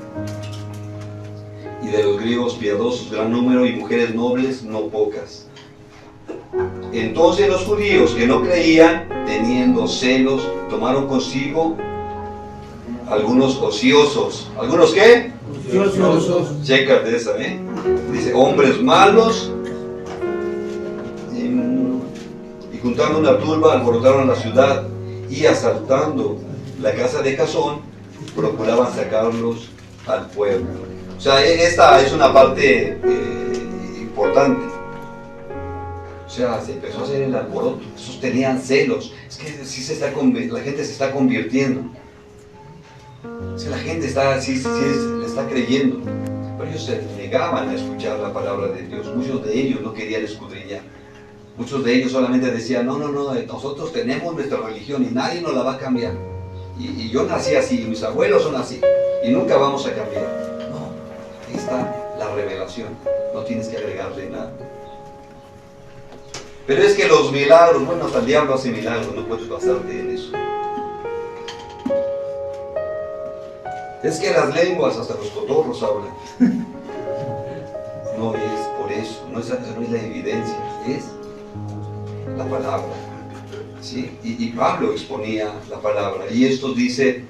Y de los griegos piadosos gran número, y mujeres nobles no pocas. Entonces los judíos que no creían, teniendo celos, tomaron consigo algunos ociosos. ¿Algunos qué? Ociosos. Chécate esa, ¿eh? Dice, hombres malos, y juntando una turba, alborotaron la ciudad, y asaltando la casa de Jasón, procuraban sacarlos al pueblo. O sea, esta es una parte importante. O sea, se empezó a hacer el alboroto. Esos tenían celos. Es que sí la gente se está convirtiendo. O sea, la gente le está creyendo. Pero ellos se negaban a escuchar la palabra de Dios. Muchos de ellos no querían escudriñar. Muchos de ellos solamente decían, no, nosotros tenemos nuestra religión y nadie nos la va a cambiar. Y yo nací así, y mis abuelos son así, y nunca vamos a cambiar. No, ahí está la revelación. No tienes que agregarle nada. Pero es que los milagros, bueno, hasta el diablo hace milagros, no puedes basarte en eso. Es que las lenguas, hasta los cotorros hablan. No es por eso, no es la evidencia, es la palabra. ¿Sí? Y Pablo exponía la palabra, y estos dice,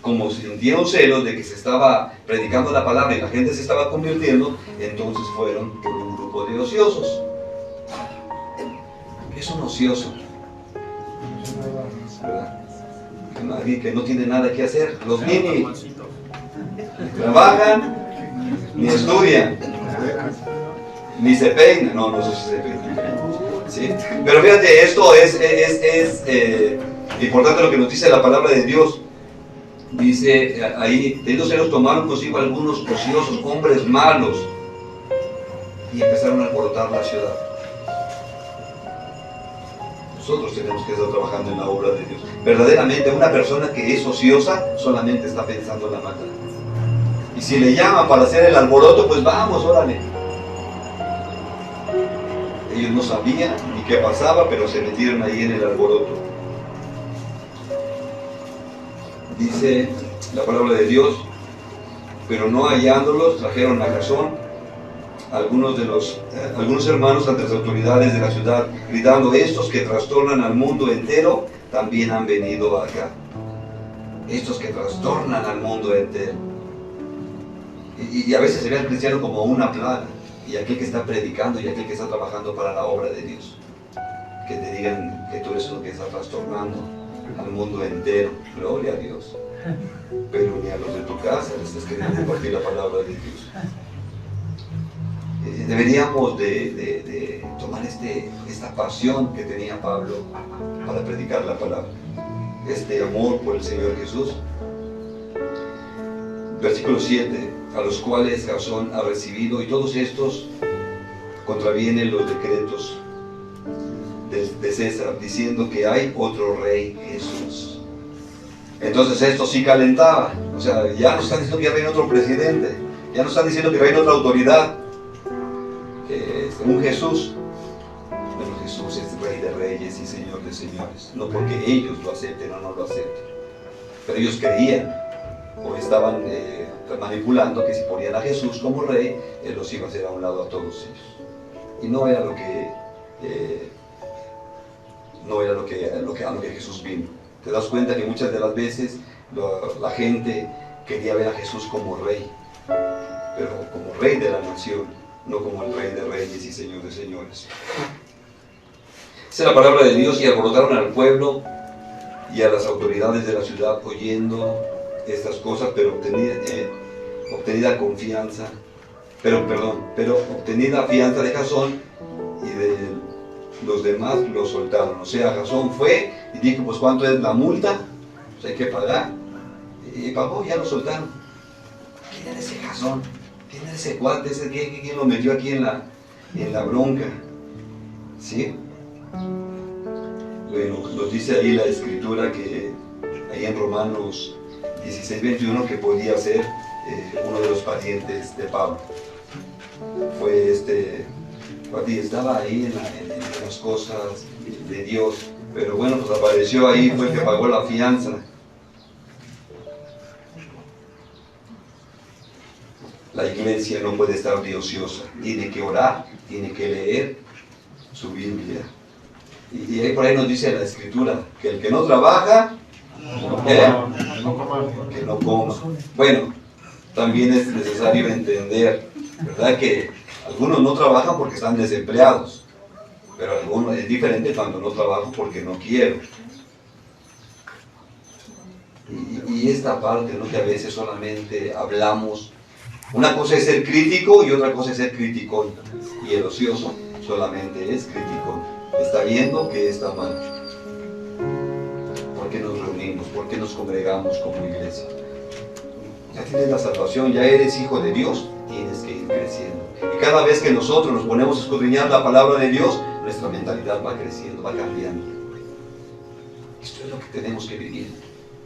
como sintieron celos de que se estaba predicando la palabra y la gente se estaba convirtiendo, entonces fueron por un grupo de ociosos. Es un ocioso, ¿verdad? Alguien que no tiene nada que hacer. Los ni trabajan, ni estudian, ni se peinan. No sé si se peinan. ¿Sí? Pero fíjate, esto es importante lo que nos dice la palabra de Dios. Dice ahí, ellos se los tomaron consigo algunos ociosos, hombres malos, y empezaron a alborotar la ciudad. Nosotros tenemos que estar trabajando en la obra de Dios. Verdaderamente, una persona que es ociosa solamente está pensando en la maldad. Y si le llama para hacer el alboroto, pues vamos, órale. Ellos no sabían ni qué pasaba, pero se metieron ahí en el alboroto. Dice la palabra de Dios, pero no hallándolos, trajeron a Jasón algunos hermanos ante las autoridades de la ciudad, gritando, estos que trastornan al mundo entero, también han venido acá. Estos que trastornan al mundo entero. Y a veces se ve al cristiano como una plaga, y aquel que está predicando y aquel que está trabajando para la obra de Dios. Que te digan que tú eres lo que está trastornando al mundo entero. Gloria a Dios. Pero ni a los de tu casa les estás queriendo compartir la palabra de Dios. Deberíamos de tomar esta pasión que tenía Pablo para predicar la palabra, este amor por el Señor Jesús. Versículo 7, a los cuales Jasón ha recibido, y todos estos contravienen los decretos de César, diciendo que hay otro rey, Jesús. Entonces esto sí calentaba. O sea, ya no están diciendo que ya reina otro presidente, ya no están diciendo que reina otra autoridad, un Jesús. Bueno, Jesús es Rey de Reyes y Señor de Señores, no porque ellos lo acepten o no lo acepten, pero ellos creían o estaban manipulando que si ponían a Jesús como Rey, Él los iba a hacer a un lado a todos ellos, y no era lo que Jesús vino. Te das cuenta que muchas de las veces la gente quería ver a Jesús como Rey, pero como Rey de la nación, no como el Rey de Reyes y Señor de Señores. Esa es la palabra de Dios, y alborotaron al pueblo y a las autoridades de la ciudad oyendo estas cosas, pero obtenida fianza de Jasón, y de los demás lo soltaron. O sea, Jasón fue y dijo, pues ¿cuánto es la multa? Pues hay que pagar. Y pagó, ya lo soltaron. ¿Quién era ese Jasón? ¿Quién era ese cuate? ¿Quién lo metió aquí en la bronca? ¿Sí? Bueno, nos dice ahí la escritura que ahí en Romanos 16:21 que podía ser uno de los parientes de Pablo. Fue estaba ahí en las cosas de Dios, pero bueno, pues apareció ahí, fue el que pagó la fianza. La iglesia no puede estar de ociosa, tiene que orar, tiene que leer su Biblia. Y ahí por ahí nos dice la escritura que el que no trabaja, que no coma. Bueno, también es necesario entender, ¿verdad?, que algunos no trabajan porque están desempleados, pero algunos es diferente cuando no trabajo porque no quiero. Y esta parte, ¿no?, que a veces solamente hablamos. Una cosa es ser crítico y otra cosa es ser criticón. Y el ocioso solamente es criticón. Está viendo que está mal. ¿Por qué nos reunimos? ¿Por qué nos congregamos como iglesia? Ya tienes la salvación, ya eres hijo de Dios, tienes que ir creciendo. Y cada vez que nosotros nos ponemos a escudriñar la palabra de Dios, nuestra mentalidad va creciendo, va cambiando. Esto es lo que tenemos que vivir.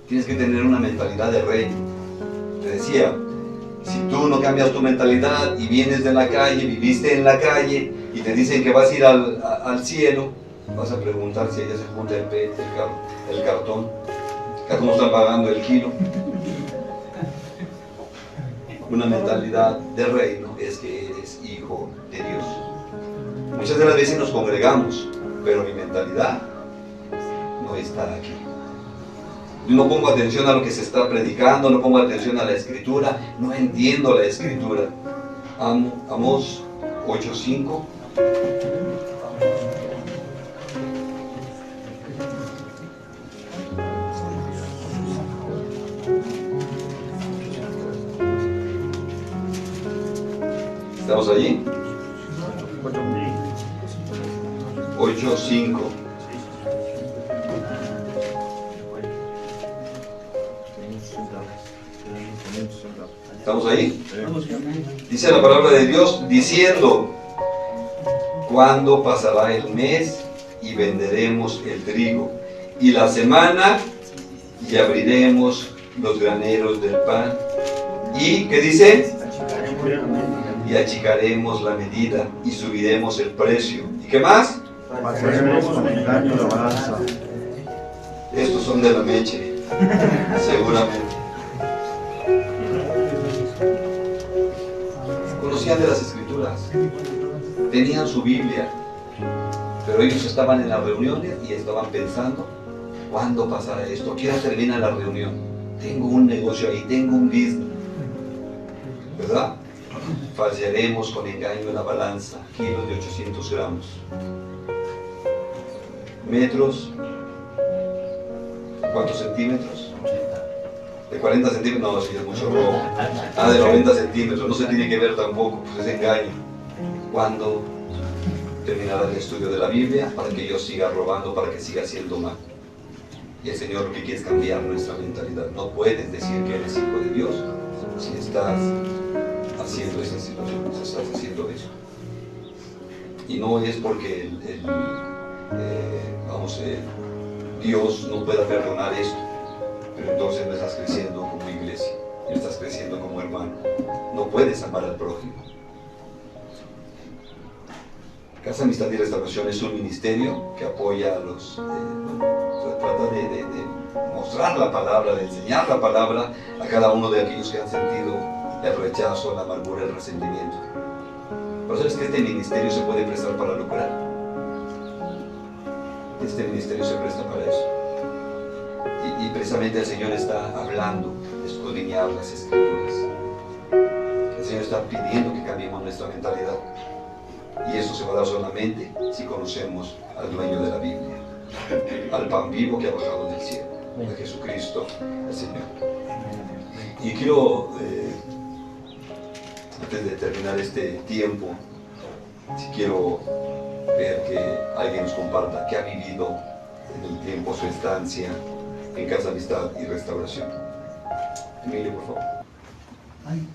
Tienes que tener una mentalidad de rey. Te decía, si tú no cambias tu mentalidad y vienes de la calle, viviste en la calle y te dicen que vas a ir al cielo, vas a preguntar si allá se junta el cartón, cómo están pagando el kilo. Una mentalidad de reino es que eres hijo de Dios. Muchas de las veces nos congregamos, pero mi mentalidad no está aquí. No pongo atención a lo que se está predicando, no pongo atención a la escritura, no entiendo la escritura. Amós 8:5. ¿Estamos allí? 8:5. ¿Estamos ahí? Dice la palabra de Dios diciendo: ¿cuándo pasará el mes y venderemos el trigo? Y la semana y abriremos los graneros del pan. ¿Y qué dice? Y achicaremos la medida y subiremos el precio. ¿Y qué más? Pasaremos con engaño la balanza. Estos son de la meche, seguramente. Conocían de las escrituras, tenían su Biblia, pero ellos estaban en las reuniones y estaban pensando: ¿cuándo pasará esto? ¿A qué hora termina la reunión? Tengo un negocio ahí, tengo un business, ¿verdad? Falsearemos con engaño en la balanza, kilos de 800 gramos. Metros, ¿cuántos centímetros? ¿De 40 centímetros? No, sí, es mucho robo. De 90 centímetros, no se tiene que ver tampoco, pues es engaño. ¿Cuándo terminará el estudio de la Biblia? Para que yo siga robando, para que siga haciendo mal. Y el Señor lo que quiere es cambiar nuestra mentalidad. No puedes decir que eres hijo de Dios si estás haciendo esa situación, si estás haciendo eso. Y no es porque Dios no pueda perdonar esto, pero entonces no estás creciendo como iglesia, no estás creciendo como hermano. No puedes amar al prójimo. Casa Amistad y Restauración es un ministerio que apoya a los... trata de mostrar la palabra, de enseñar la palabra a cada uno de aquellos que han sentido el rechazo, la amargura, el resentimiento. Pero sabes que este ministerio se puede prestar para lucrar. Este ministerio se presta para eso. Y precisamente el Señor está hablando de escudriñar las escrituras. El Señor está pidiendo que cambiemos nuestra mentalidad. Y eso se va a dar solamente si conocemos al dueño de la Biblia, al pan vivo que ha bajado del cielo, a Jesucristo el Señor. Y quiero, antes de terminar este tiempo, si quiero ver que alguien nos comparta qué ha vivido en el tiempo su estancia en Casa Amistad y Restauración. Emilio, por favor. Ay.